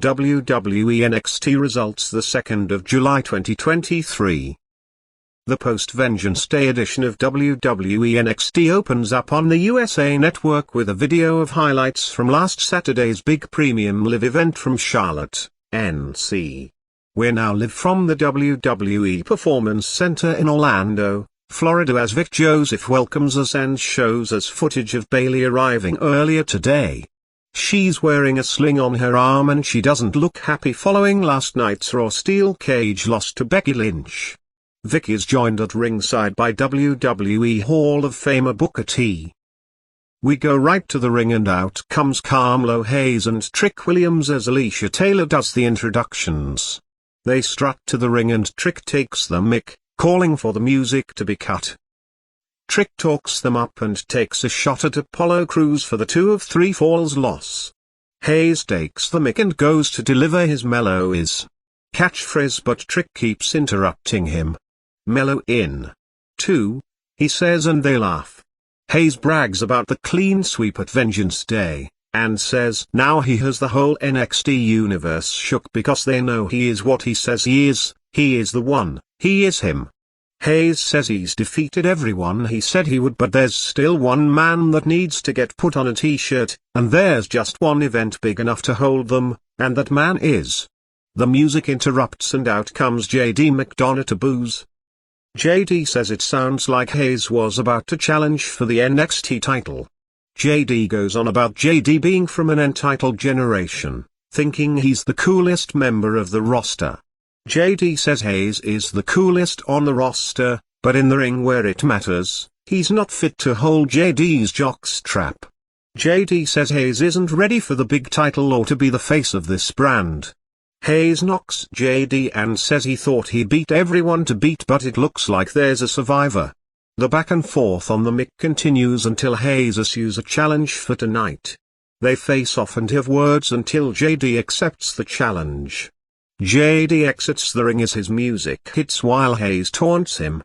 WWE NXT Results, the 2nd of July 2023. The post-Vengeance Day edition of WWE NXT opens up on the USA Network with a video of highlights from last Saturday's big premium live event from Charlotte, NC. We're now live from the WWE Performance Center in Orlando, Florida, as Vic Joseph welcomes us and shows us footage of Bayley arriving earlier today. She's wearing a sling on her arm and she doesn't look happy following last night's Raw Steel Cage loss to Becky Lynch. Vic is joined at ringside by WWE Hall of Famer Booker T. We go right to the ring and out comes Carmelo Hayes and Trick Williams as Alicia Taylor does the introductions. They strut to the ring and Trick takes the mic, calling for the music to be cut. Trick talks them up and takes a shot at Apollo Crews for the 2 of 3 falls loss. Hayes takes the mic and goes to deliver his "Mellow is" catchphrase, but Trick keeps interrupting him. "Mellow in 2, he says, and they laugh. Hayes brags about the clean sweep at Vengeance Day, and says now he has the whole NXT universe shook because they know he is what he says he is the one, he is him. Hayes says he's defeated everyone he said he would, but there's still one man that needs to get put on a t-shirt, and there's just one event big enough to hold them, and that man is." The music interrupts and out comes JD McDonough to booze. JD says it sounds like Hayes was about to challenge for the NXT title. JD goes on about JD being from an entitled generation, thinking he's the coolest member of the roster. JD says Hayes is the coolest on the roster, but in the ring where it matters, he's not fit to hold JD's jockstrap. JD says Hayes isn't ready for the big title or to be the face of this brand. Hayes knocks JD and says he thought he beat everyone to beat, but it looks like there's a survivor. The back and forth on the mic continues until Hayes issues a challenge for tonight. They face off and have words until JD accepts the challenge. JD exits the ring as his music hits while Hayes taunts him.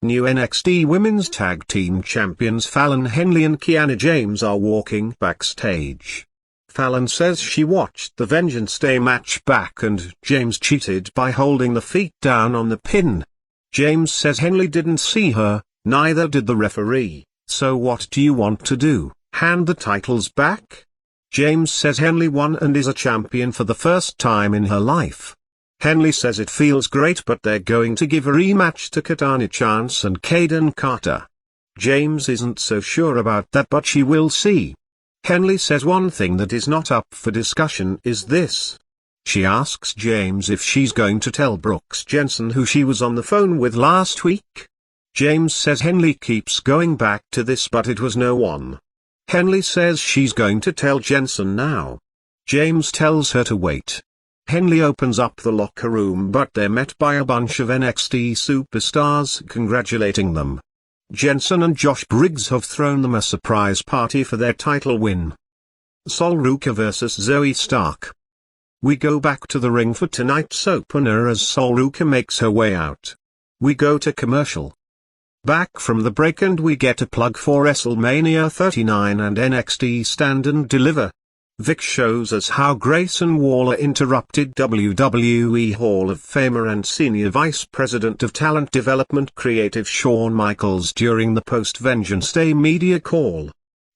New NXT Women's Tag Team Champions Fallon Henley and Kiana James are walking backstage. Fallon says she watched the Vengeance Day match back and James cheated by holding the feet down on the pin. James says Henley didn't see her, neither did the referee, so what do you want to do, hand the titles back? James says Henley won and is a champion for the first time in her life. Henley says it feels great, but they're going to give a rematch to Katana Chance and Kaden Carter. James isn't so sure about that, but she will see. Henley says one thing that is not up for discussion is this. She asks James if she's going to tell Brooks Jensen who she was on the phone with last week. James says Henley keeps going back to this, but it was no one. Henley says she's going to tell Jensen now. James tells her to wait. Henley opens up the locker room, but they're met by a bunch of NXT superstars congratulating them. Jensen and Josh Briggs have thrown them a surprise party for their title win. Sol Ruca vs Zoe Stark. We go back to the ring for tonight's opener as Sol Ruca makes her way out. We go to commercial. Back from the break and we get a plug for WrestleMania 39 and NXT Stand and Deliver. Vic shows us how Grayson Waller interrupted WWE Hall of Famer and Senior Vice President of Talent Development Creative Shawn Michaels during the post-Vengeance Day media call.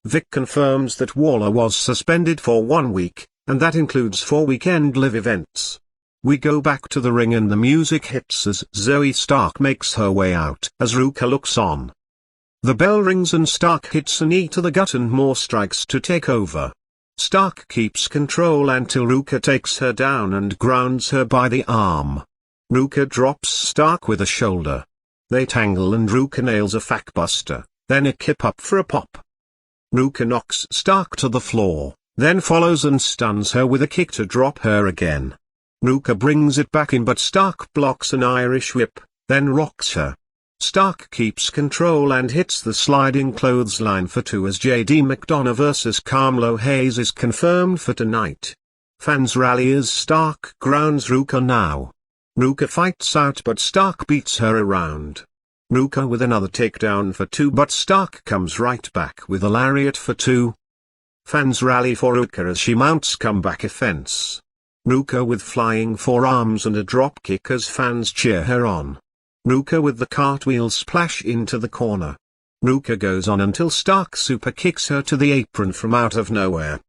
Vic confirms that Waller was suspended for 1 week, and that includes 4 weekend live events. We go back to the ring and the music hits as Zoe Stark makes her way out as Ruca looks on. The bell rings and Stark hits a knee to the gut and more strikes to take over. Stark keeps control until Ruca takes her down and grounds her by the arm. Ruca drops Stark with a shoulder. They tangle and Ruca nails a fackbuster, then a kip up for a pop. Ruca knocks Stark to the floor, then follows and stuns her with a kick to drop her again. Ruca brings it back in, but Stark blocks an Irish whip, then rocks her. Stark keeps control and hits the sliding clothesline for 2 as JD McDonough vs Carmelo Hayes is confirmed for tonight. Fans rally as Stark grounds Ruca now. Ruca fights out, but Stark beats her around. Ruca with another takedown for 2, but Stark comes right back with a lariat for 2. Fans rally for Ruca as she mounts comeback offense. Ruka with flying forearms and a dropkick as fans cheer her on. Ruka with the cartwheel splash into the corner. Ruka goes on until Stark super kicks her to the apron from out of nowhere.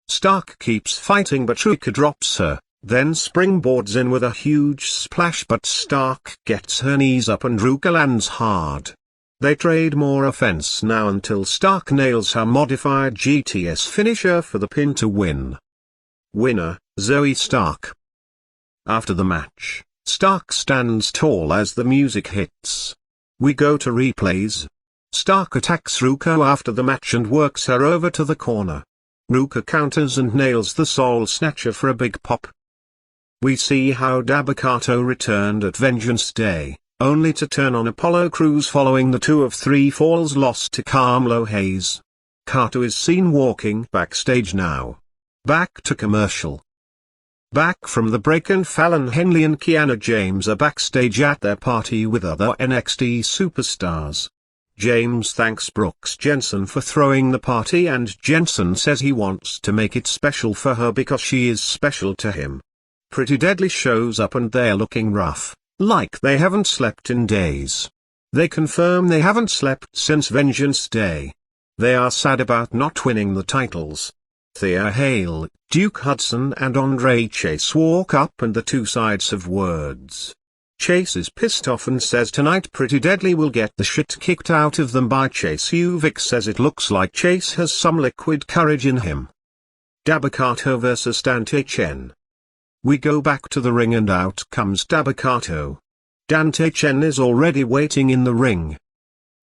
Stark keeps fighting but Ruka drops her, then springboards in with a huge splash but Stark gets her knees up and Ruka lands hard. They trade more offense now until Stark nails her modified GTS finisher for the pin to win. Winner, Zoe Stark. After the match, Stark stands tall as the music hits. We go to replays. Stark attacks Ruka after the match and works her over to the corner. Ruka counters and nails the Soul Snatcher for a big pop. We see how Dabba-Kato returned at Vengeance Day, only to turn on Apollo Crews following the 2 of 3 falls lost to Carmelo Hayes. Kato is seen walking backstage now. Back to commercial. Back from the break and Fallon Henley and Kiana James are backstage at their party with other NXT superstars. James thanks Brooks Jensen for throwing the party and Jensen says he wants to make it special for her because she is special to him. Pretty Deadly shows up and they're looking rough, like they haven't slept in days. They confirm they haven't slept since Vengeance Day. They are sad about not winning the titles. Thea Hale, Duke Hudson and Andre Chase walk up and the two sides have words. Chase is pissed off and says tonight Pretty Deadly will get the shit kicked out of them by Chase. Uvik says it looks like Chase has some liquid courage in him. Dabba-Kato vs Dante Chen. We go back to the ring and out comes Dabba-Kato. Dante Chen is already waiting in the ring.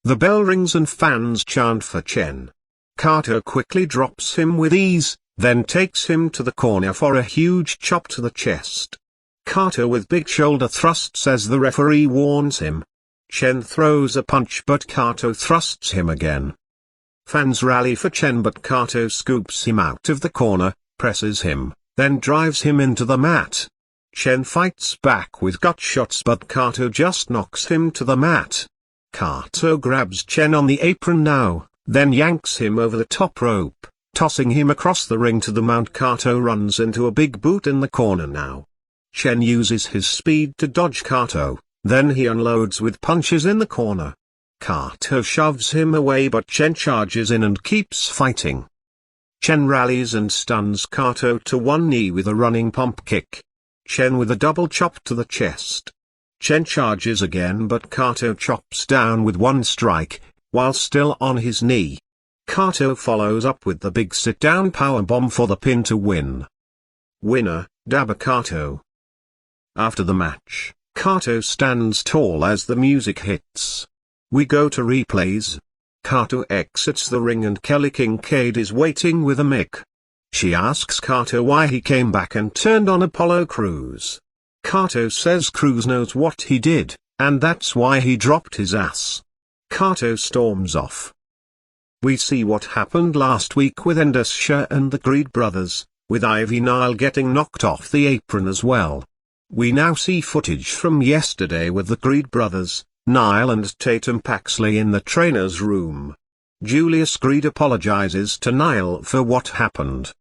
The bell rings and fans chant for Chen. Kato quickly drops him with ease, then takes him to the corner for a huge chop to the chest. Kato with big shoulder thrusts as the referee warns him. Chen throws a punch but Kato thrusts him again. Fans rally for Chen but Kato scoops him out of the corner, presses him, then drives him into the mat. Chen fights back with gut shots but Kato just knocks him to the mat. Kato grabs Chen on the apron now, then yanks him over the top rope, tossing him across the ring to the mount. Kato runs into a big boot in the corner now. Chen uses his speed to dodge Kato, then he unloads with punches in the corner. Kato shoves him away but Chen charges in and keeps fighting. Chen rallies and stuns Kato to one knee with a running pump kick. Chen with a double chop to the chest. Chen charges again but Kato chops down with one strike, while still on his knee. Kato follows up with the big sit-down powerbomb for the pin to win. Winner, Dabba-Kato. After the match, Kato stands tall as the music hits. We go to replays. Kato exits the ring and Kelly Kincaid is waiting with a mic. She asks Kato why he came back and turned on Apollo Crews. Kato says Crews knows what he did, and that's why he dropped his ass. Kato storms off. We see what happened last week with Indusha and the Creed brothers, with Ivy Nile getting knocked off the apron as well. We now see footage from yesterday with the Creed brothers, Nile and Tatum Paxley in the trainer's room. Julius Creed apologizes to Nile for what happened.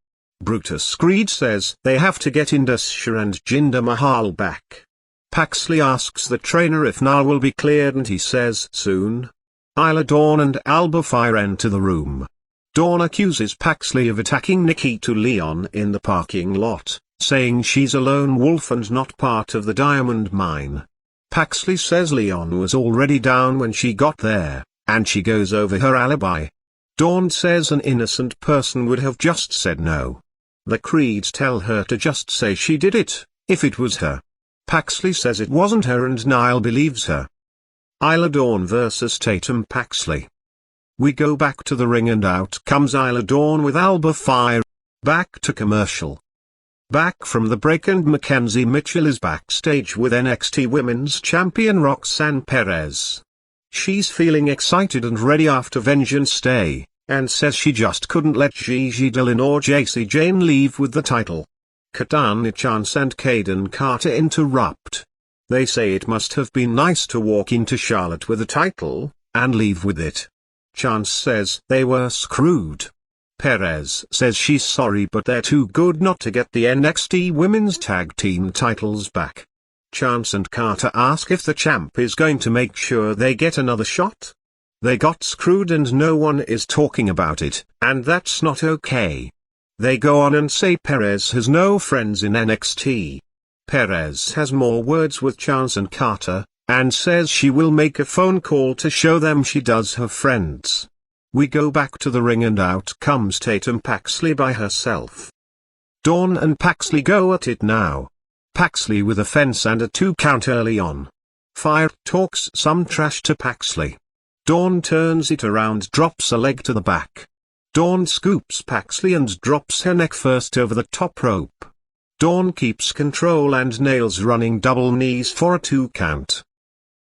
Brutus Creed says they have to get Indusha and Jinder Mahal back. Paxley asks the trainer if Nile will be cleared and he says soon. Isla Dawn and Alba Fire enter the room. Dawn accuses Paxley of attacking Nikita Leon in the parking lot, saying she's a lone wolf and not part of the diamond mine. Paxley says Leon was already down when she got there, and she goes over her alibi. Dawn says an innocent person would have just said no. The Creeds tell her to just say she did it, if it was her. Paxley says it wasn't her and Nile believes her. Isla Dawn vs Tatum Paxley. We go back to the ring and out comes Isla Dawn with Alba Fire. Back to commercial. Back from the break and Mackenzie Mitchell is backstage with NXT Women's Champion Roxanne Perez. She's feeling excited and ready after Vengeance Day, and says she just couldn't let Gigi Dillon or JC Jane leave with the title. Katani Chance and Kaden Carter interrupt. They say it must have been nice to walk into Charlotte with a title, and leave with it. Chance says they were screwed. Perez says she's sorry but they're too good not to get the NXT Women's Tag Team titles back. Chance and Carter ask if the champ is going to make sure they get another shot. They got screwed and no one is talking about it, and that's not okay. They go on and say Perez has no friends in NXT. Perez has more words with Chance and Carter, and says she will make a phone call to show them she does have friends. We go back to the ring and out comes Tatum Paxley by herself. Dawn and Paxley go at it now. Paxley with a fence and a 2 count early on. Fire talks some trash to Paxley. Dawn turns it around, drops a leg to the back. Dawn scoops Paxley and drops her neck first over the top rope. Dawn keeps control and nails running double knees for a 2 count.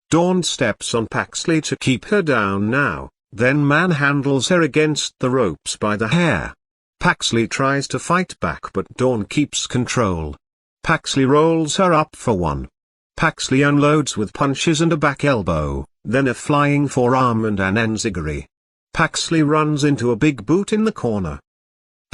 Dawn steps on Paxley to keep her down now, then manhandles her against the ropes by the hair. Paxley tries to fight back but Dawn keeps control. Paxley rolls her up for 1. Paxley unloads with punches and a back elbow, then a flying forearm and an enziguri. Paxley runs into a big boot in the corner.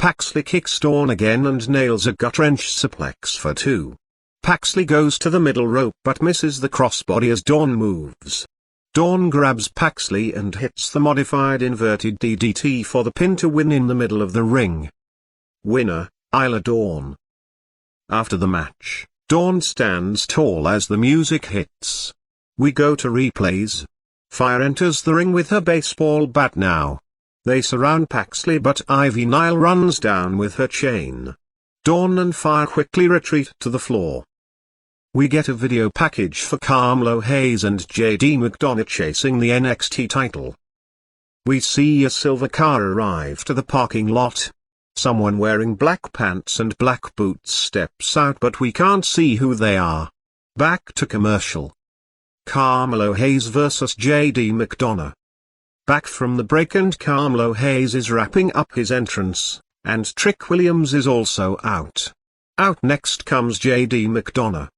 Paxley kicks Dawn again and nails a gut-wrench suplex for 2. Paxley goes to the middle rope but misses the crossbody as Dawn moves. Dawn grabs Paxley and hits the modified inverted DDT for the pin to win in the middle of the ring. Winner, Isla Dawn. After the match, Dawn stands tall as the music hits. We go to replays. Fire enters the ring with her baseball bat now. They surround Paxley but Ivy Nile runs down with her chain. Dawn and Fire quickly retreat to the floor. We get a video package for Carmelo Hayes and JD McDonough chasing the NXT title. We see a silver car arrive to the parking lot. Someone wearing black pants and black boots steps out but we can't see who they are. Back to commercial. Carmelo Hayes vs JD McDonough. Back from the break and Carmelo Hayes is wrapping up his entrance, and Trick Williams is also out. Out next comes JD McDonough.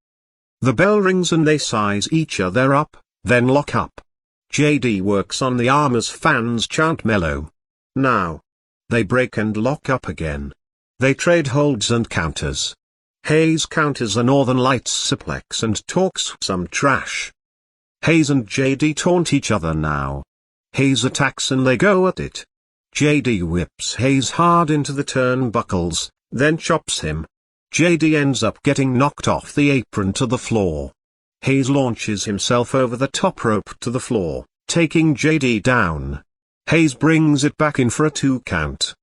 The bell rings and they size each other up, then lock up. JD works on the arm as fans chant Mellow. Now. They break and lock up again. They trade holds and counters. Hayes counters a Northern Lights suplex and talks some trash. Hayes and JD taunt each other now. Hayes attacks and they go at it. JD whips Hayes hard into the turnbuckles, then chops him. JD ends up getting knocked off the apron to the floor. Hayes launches himself over the top rope to the floor, taking JD down. Hayes brings it back in for a 2 count.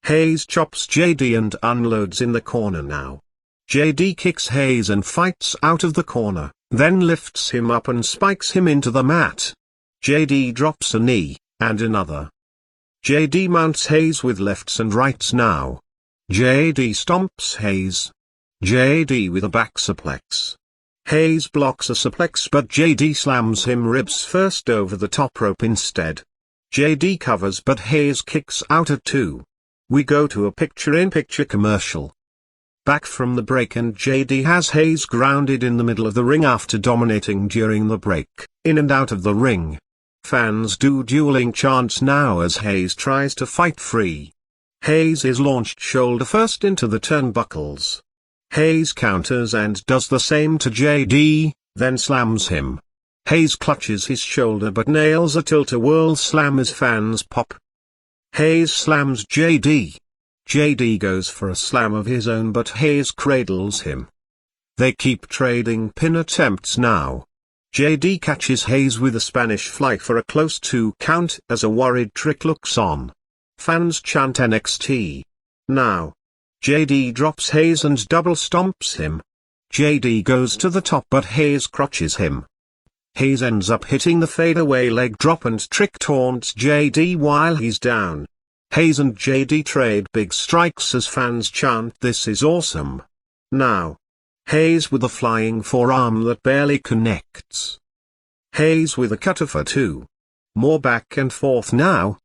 Hayes chops JD and unloads in the corner now. JD kicks Hayes and fights out of the corner, then lifts him up and spikes him into the mat. JD drops a knee, and another. JD mounts Hayes with lefts and rights now. JD stomps Hayes. JD with a back suplex. Hayes blocks a suplex but JD slams him ribs first over the top rope instead. JD covers but Hayes kicks out at 2. We go to a picture-in-picture commercial. Back from the break and JD has Hayes grounded in the middle of the ring after dominating during the break, in and out of the ring. Fans do dueling chants now as Hayes tries to fight free. Hayes is launched shoulder first into the turnbuckles. Hayes counters and does the same to JD, then slams him. Hayes clutches his shoulder but nails a tilt-a-whirl slam as fans pop. Hayes slams JD. JD goes for a slam of his own but Hayes cradles him. They keep trading pin attempts now. JD catches Hayes with a Spanish fly for a close 2 count as a worried Trick looks on. Fans chant NXT. Now. JD drops Hayes and double stomps him. JD goes to the top but Hayes crotches him. Hayes ends up hitting the fadeaway leg drop and Trick taunts JD while he's down. Hayes and JD trade big strikes as fans chant "This is awesome." Now. Hayes with a flying forearm that barely connects. Hayes with a cutter for 2. More back and forth now.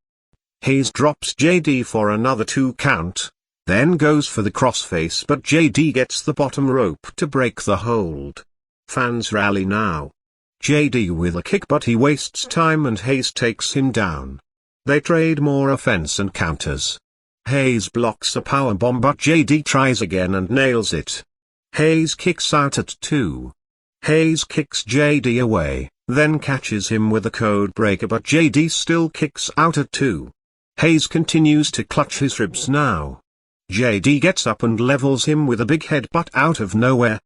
Hayes drops JD for another 2 count, then goes for the crossface but JD gets the bottom rope to break the hold. Fans rally now. JD with a kick but he wastes time and Hayes takes him down. They trade more offense and counters. Hayes blocks a powerbomb but JD tries again and nails it. Hayes kicks out at 2. Hayes kicks JD away, then catches him with a code breaker but JD still kicks out at 2. Hayes continues to clutch his ribs now. JD gets up and levels him with a big headbutt out of nowhere.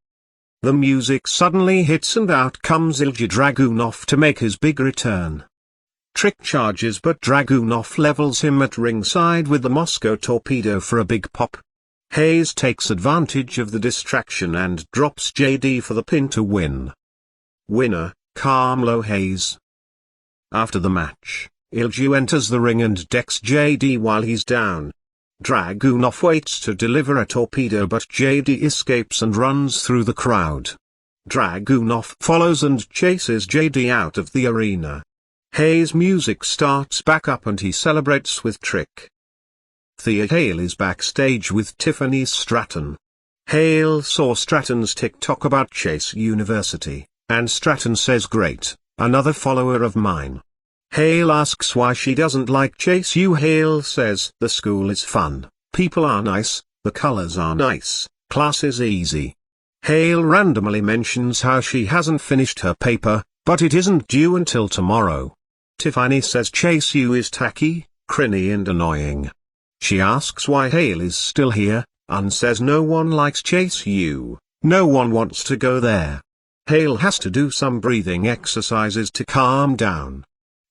The music suddenly hits and out comes Ilja Dragunov to make his big return. Trick charges but Dragunov levels him at ringside with the Moscow torpedo for a big pop. Hayes takes advantage of the distraction and drops JD for the pin to win. Winner, Carmelo Hayes. After the match, Ilja enters the ring and decks JD while he's down. Dragunov waits to deliver a torpedo but JD escapes and runs through the crowd. Dragunov follows and chases JD out of the arena. Hayes' music starts back up and he celebrates with Trick. Thea Hale is backstage with Tiffany Stratton. Hale saw Stratton's TikTok about Chase University, and Stratton says great, another follower of mine. Hale asks why she doesn't like Chase U. Hale says the school is fun, people are nice, the colors are nice, class is easy. Hale randomly mentions how she hasn't finished her paper, but it isn't due until tomorrow. Tiffany says Chase U is tacky, crinny and annoying. She asks why Hale is still here, and says no one likes Chase U, no one wants to go there. Hale has to do some breathing exercises to calm down.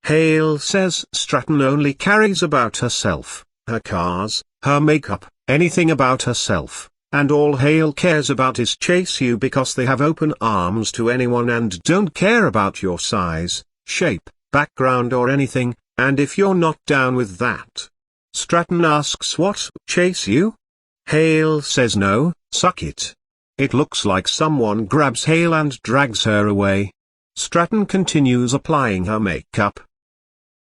Hale says Stratton only cares about herself, her cars, her makeup, anything about herself, and all Hale cares about is Chase U because they have open arms to anyone and don't care about your size, shape, background or anything, and if you're not down with that. Stratton asks what, Chase U? Hale says no, suck it. It looks like someone grabs Hale and drags her away. Stratton continues applying her makeup.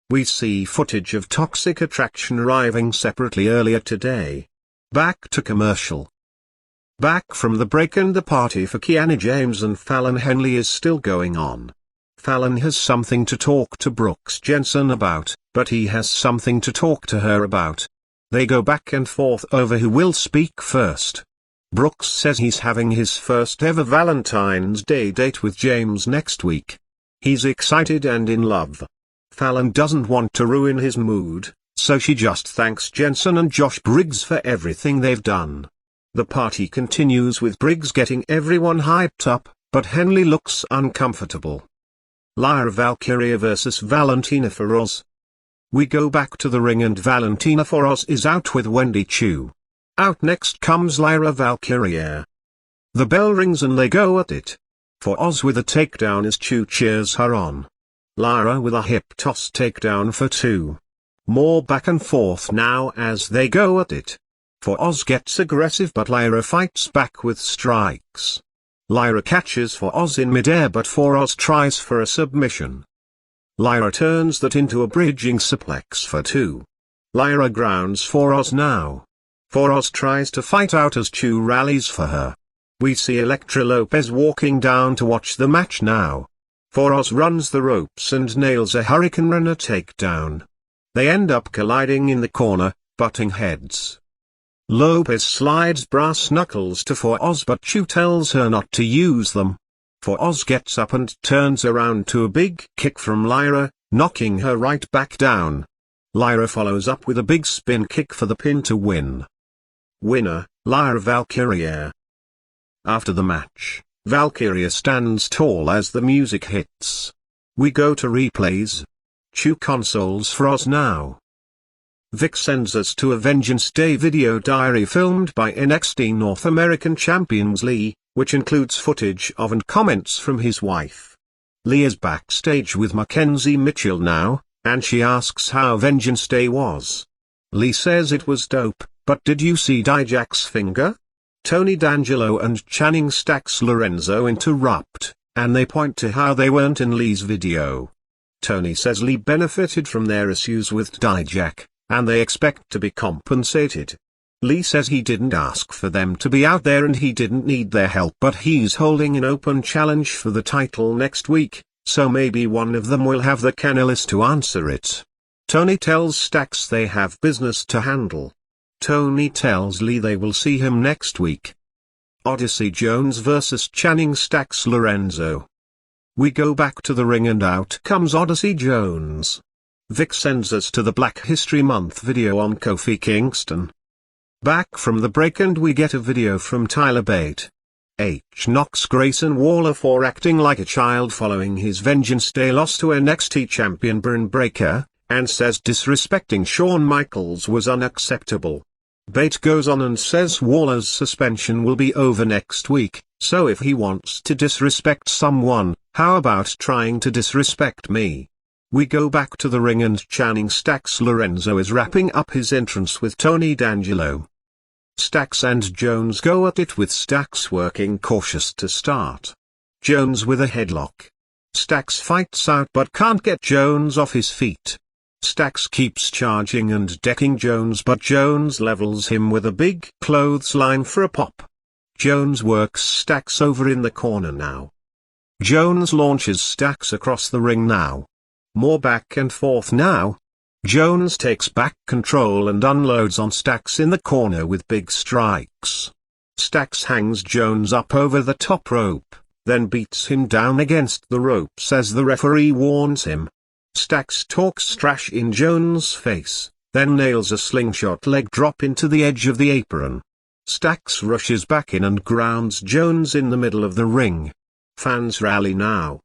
We see footage of Toxic Attraction arriving separately earlier today. Back to commercial. Back from the break and the party for Kiana James and Fallon Henley is still going on. Fallon has something to talk to Brooks Jensen about, but he has something to talk to her about. They go back and forth over who will speak first. Brooks says he's having his first ever Valentine's Day date with James next week. He's excited and in love. Fallon doesn't want to ruin his mood, so she just thanks Jensen and Josh Briggs for everything they've done. The party continues with Briggs getting everyone hyped up, but Henley looks uncomfortable. Lyra Valkyria vs Valentina Feroz. We go back to the ring and Valentina Feroz is out with Wendy Chu. Out next comes Lyra Valkyria. The bell rings and they go at it. Feroz with a takedown as Chu cheers her on. Lyra with a hip toss takedown for 2. More back and forth now as they go at it. Feroz gets aggressive but Lyra fights back with strikes. Lyra catches Feroz in midair but Feroz tries for a submission. Lyra turns that into a bridging suplex for 2. Lyra grounds Feroz now. Feroz tries to fight out as Chu rallies for her. We see Elektra Lopez walking down to watch the match now. Feroz runs the ropes and nails a Hurricane Runner takedown. They end up colliding in the corner, butting heads. Lopez slides brass knuckles to Feroz but Chu tells her not to use them. Feroz gets up and turns around to a big kick from Lyra, knocking her right back down. Lyra follows up with a big spin kick for the pin to win. Winner, Lyra Valkyria. After the match, Valkyria stands tall as the music hits. We go to replays. Chu consoles Feroz now. Vic sends us to a Vengeance Day video diary filmed by NXT North American Champions Lee, which includes footage of and comments from his wife. Lee is backstage with Mackenzie Mitchell now, and she asks how Vengeance Day was. Lee says it was dope, but did you see Dijak's finger? Tony D'Angelo and Channing Stacks Lorenzo interrupt, and they point to how they weren't in Lee's video. Tony says Lee benefited from their issues with Dijak, and they expect to be compensated. Lee says he didn't ask for them to be out there and he didn't need their help, but he's holding an open challenge for the title next week, so maybe one of them will have the canalice to answer it. Tony tells Stacks they have business to handle. Tony tells Lee they will see him next week. Odyssey Jones vs Channing Stacks Lorenzo. We go back to the ring and out comes Odyssey Jones. Vic sends us to the Black History Month video on Kofi Kingston. Back from the break and we get a video from Tyler Bate. H knocks Grayson Waller for acting like a child following his Vengeance Day loss to NXT champion Braun Breaker, and says disrespecting Shawn Michaels was unacceptable. Bate goes on and says Waller's suspension will be over next week, so if he wants to disrespect someone, how about trying to disrespect me? We go back to the ring and Channing Stacks Lorenzo is wrapping up his entrance with Tony D'Angelo. Stacks and Jones go at it with Stacks working cautious to start. Jones with a headlock. Stacks fights out but can't get Jones off his feet. Stacks keeps charging and decking Jones but Jones levels him with a big clothesline for a pop. Jones works Stacks over in the corner now. Jones launches Stacks across the ring now. More back and forth now. Jones takes back control and unloads on Stacks in the corner with big strikes. Stacks hangs Jones up over the top rope, then beats him down against the ropes as the referee warns him. Stacks talks trash in Jones' face, then nails a slingshot leg drop into the edge of the apron. Stacks rushes back in and grounds Jones in the middle of the ring. Fans rally now.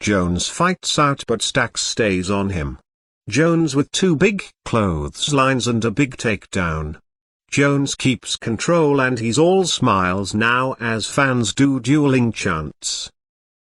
Jones fights out but Stacks stays on him. Jones with two big clotheslines and a big takedown. Jones keeps control and he's all smiles now as fans do dueling chants.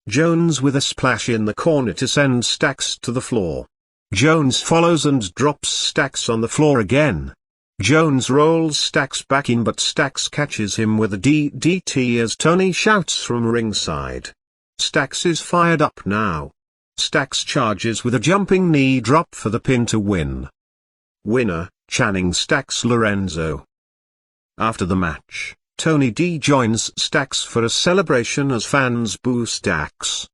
Jones with a splash in the corner to send Stacks to the floor. Jones follows and drops Stacks on the floor again. Jones rolls Stacks back in but Stacks catches him with a DDT as Tony shouts from ringside. Stacks is fired up now. Stacks charges with a jumping knee drop for the pin to win. Winner, Channing Stacks Lorenzo. After the match, Tony D joins Stacks for a celebration as fans boo Stacks.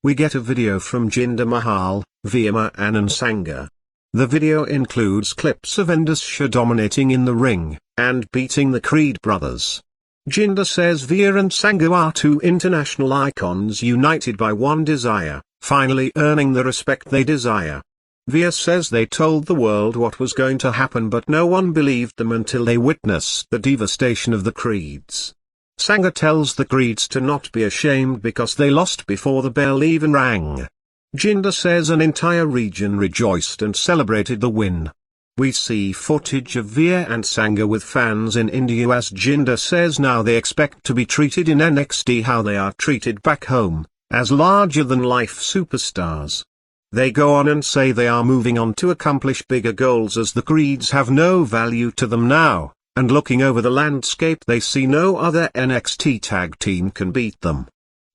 We get a video from Jinder Mahal, Veerma and Sangha. The video includes clips of Endesha dominating in the ring, and beating the Creed brothers. Jinder says Veer and Sangha are two international icons united by one desire, finally earning the respect they desire. Veer says they told the world what was going to happen but no one believed them until they witnessed the devastation of the Creeds. Sangha tells the Creeds to not be ashamed because they lost before the bell even rang. Jinder says an entire region rejoiced and celebrated the win. We see footage of Veer and Sangha with fans in India as Jinder says now they expect to be treated in NXT how they are treated back home, as larger-than-life superstars. They go on and say they are moving on to accomplish bigger goals as the Creeds have no value to them now, and looking over the landscape they see no other NXT tag team can beat them.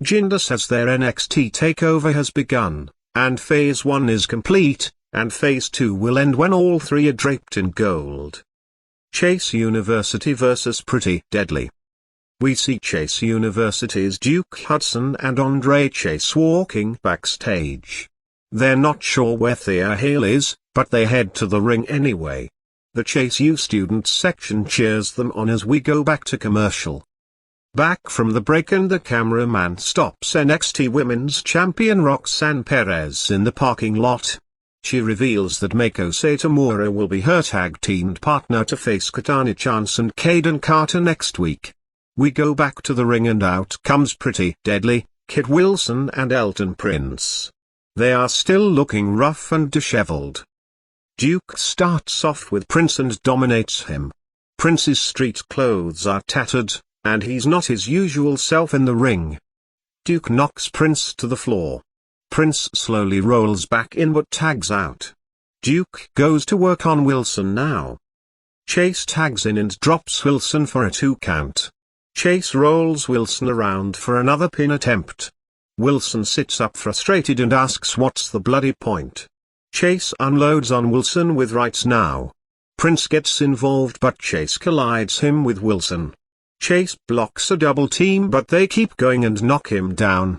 Jinder says their NXT takeover has begun, and Phase 1 is complete, and Phase 2 will end when all three are draped in gold. Chase University vs Pretty Deadly. We see Chase University's Duke Hudson and Andre Chase walking backstage. They're not sure where Thea Hale is, but they head to the ring anyway. The Chase U student section cheers them on as we go back to commercial. Back from the break and the cameraman stops NXT Women's Champion Roxanne Perez in the parking lot. She reveals that Meiko Satomura will be her tag-teamed partner to face Katana Chance and Kaden Carter next week. We go back to the ring and out comes Pretty Deadly, Kit Wilson and Elton Prince. They are still looking rough and disheveled. Duke starts off with Prince and dominates him. Prince's street clothes are tattered, and he's not his usual self in the ring. Duke knocks Prince to the floor. Prince slowly rolls back in but tags out. Duke goes to work on Wilson now. Chase tags in and drops Wilson for a 2 count. Chase rolls Wilson around for another pin attempt. Wilson sits up frustrated and asks what's the bloody point. Chase unloads on Wilson with rights now. Prince gets involved but Chase collides him with Wilson. Chase blocks a double team but they keep going and knock him down.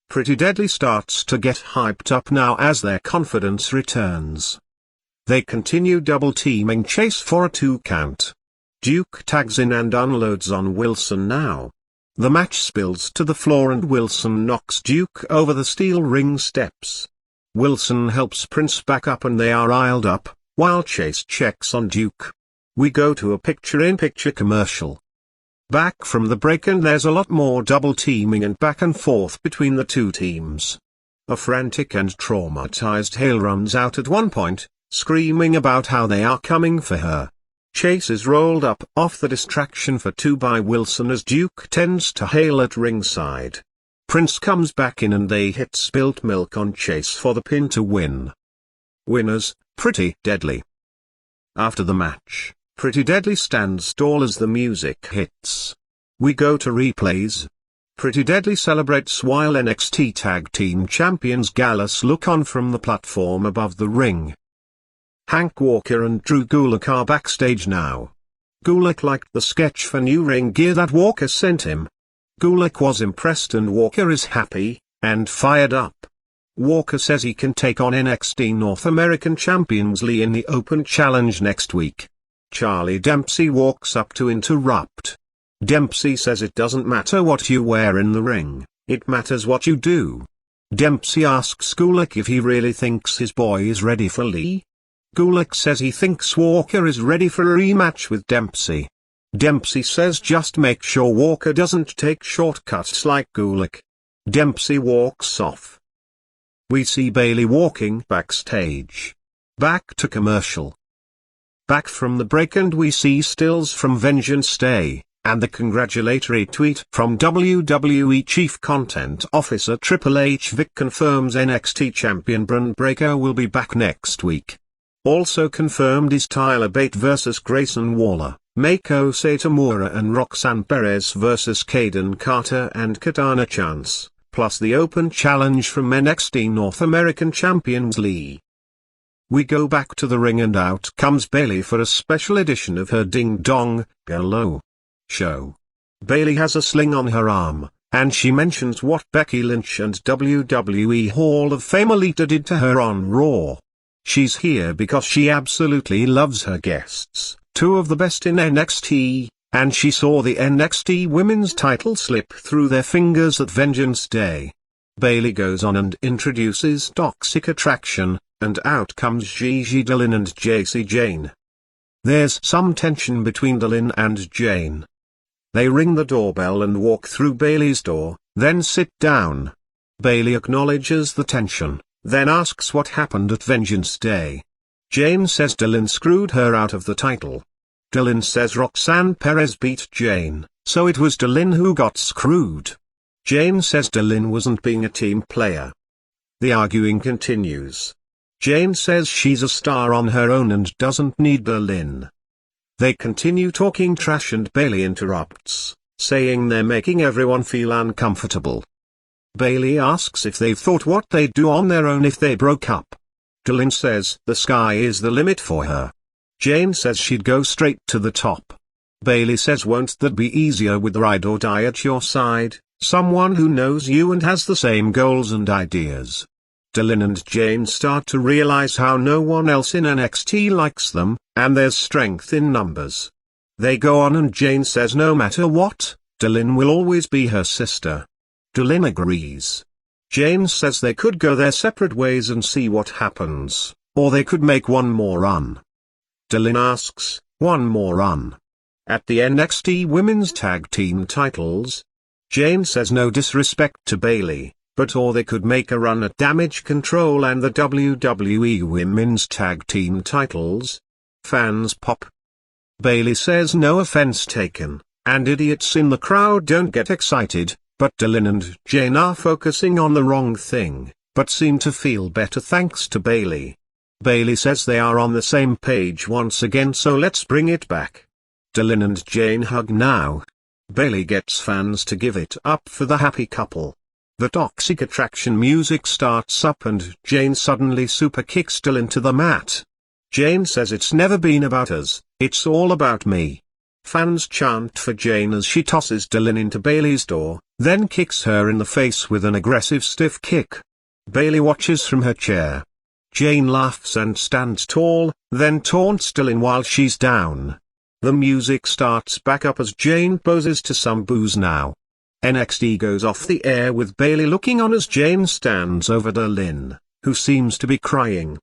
Pretty Deadly starts to get hyped up now as their confidence returns. They continue double-teaming Chase for a 2 count. Duke tags in and unloads on Wilson now. The match spills to the floor and Wilson knocks Duke over the steel ring steps. Wilson helps Prince back up and they are riled up, while Chase checks on Duke. We go to a picture-in-picture commercial. Back from the break and there's a lot more double-teaming and back and forth between the two teams. A frantic and traumatized Hale runs out at one point, screaming about how they are coming for her. Chase is rolled up off the distraction for 2 by Wilson as Duke tends to Hale at ringside. Prince comes back in and they hit spilt milk on Chase for the pin to win. Winners, Pretty Deadly. After the match, Pretty Deadly stands tall as the music hits. We go to replays. Pretty Deadly celebrates while NXT Tag Team Champions Gallus look on from the platform above the ring. Hank Walker and Drew Gulak are backstage now. Gulak liked the sketch for new ring gear that Walker sent him. Gulak was impressed and Walker is happy, and fired up. Walker says he can take on NXT North American Champions Lee in the Open Challenge next week. Charlie Dempsey walks up to interrupt. Dempsey says it doesn't matter what you wear in the ring, it matters what you do. Dempsey asks Gulak if he really thinks his boy is ready for Lee. Gulak says he thinks Walker is ready for a rematch with Dempsey. Dempsey says just make sure Walker doesn't take shortcuts like Gulak. Dempsey walks off. We see Bayley walking backstage. Back to commercial. Back from the break and we see stills from Vengeance Day, and the congratulatory tweet from WWE Chief Content Officer Triple H. Vic confirms NXT champion Bron Breakker will be back next week. Also confirmed is Tyler Bate vs Grayson Waller, Meiko Satomura and Roxanne Perez vs Kaden Carter and Katana Chance, plus the Open Challenge from NXT North American Champions Lee. We go back to the ring and out comes Bayley for a special edition of her Ding Dong, Hello show. Bayley has a sling on her arm, and she mentions what Becky Lynch and WWE Hall of Fame Alita did to her on Raw. She's here because she absolutely loves her guests, 2 of the best in NXT, and she saw the NXT Women's title slip through their fingers at Vengeance Day. Bayley goes on and introduces Toxic Attraction, and out comes Gigi Dollin and Jacy Jayne. There's some tension between Dollin and Jayne. They ring the doorbell and walk through Bayley's door, then sit down. Bayley acknowledges the tension, then asks what happened at Vengeance Day. Jayne says Dollin screwed her out of the title. Dollin says Roxanne Perez beat Jayne, so it was Dollin who got screwed. Jayne says Dollin wasn't being a team player. The arguing continues. Jayne says she's a star on her own and doesn't need Dollin. They continue talking trash and Bayley interrupts, saying they're making everyone feel uncomfortable. Bayley asks if they've thought what they'd do on their own if they broke up. Dollin says the sky is the limit for her. Jayne says she'd go straight to the top. Bayley says won't that be easier with ride or die at your side, someone who knows you and has the same goals and ideas. Dollin and Jayne start to realize how no one else in NXT likes them, and there's strength in numbers. They go on and Jayne says no matter what, Dollin will always be her sister. Dollin agrees. Jayne says they could go their separate ways and see what happens, or they could make one more run. Dollin asks, one more run? At the NXT Women's Tag Team titles? Jayne says no disrespect to Bayley, but or they could make a run at Damage Control and the WWE Women's Tag Team titles. Fans pop. Bayley says no offense taken, and idiots in the crowd don't get excited, but Dollin and Jayne are focusing on the wrong thing, but seem to feel better thanks to Bayley. Bayley says they are on the same page once again, so let's bring it back. Dollin and Jayne hug now. Bayley gets fans to give it up for the happy couple. The Toxic Attraction music starts up and Jayne suddenly super kicks Dollin to the mat. Jayne says it's never been about us, it's all about me. Fans chant for Jayne as she tosses Dollin into Bayley's door, then kicks her in the face with an aggressive stiff kick. Bayley watches from her chair. Jane laughs and stands tall, then taunts Dylan while she's down. The music starts back up as Jane poses to some boos now. NXT goes off the air with Bayley looking on as Jane stands over Dylan, who seems to be crying.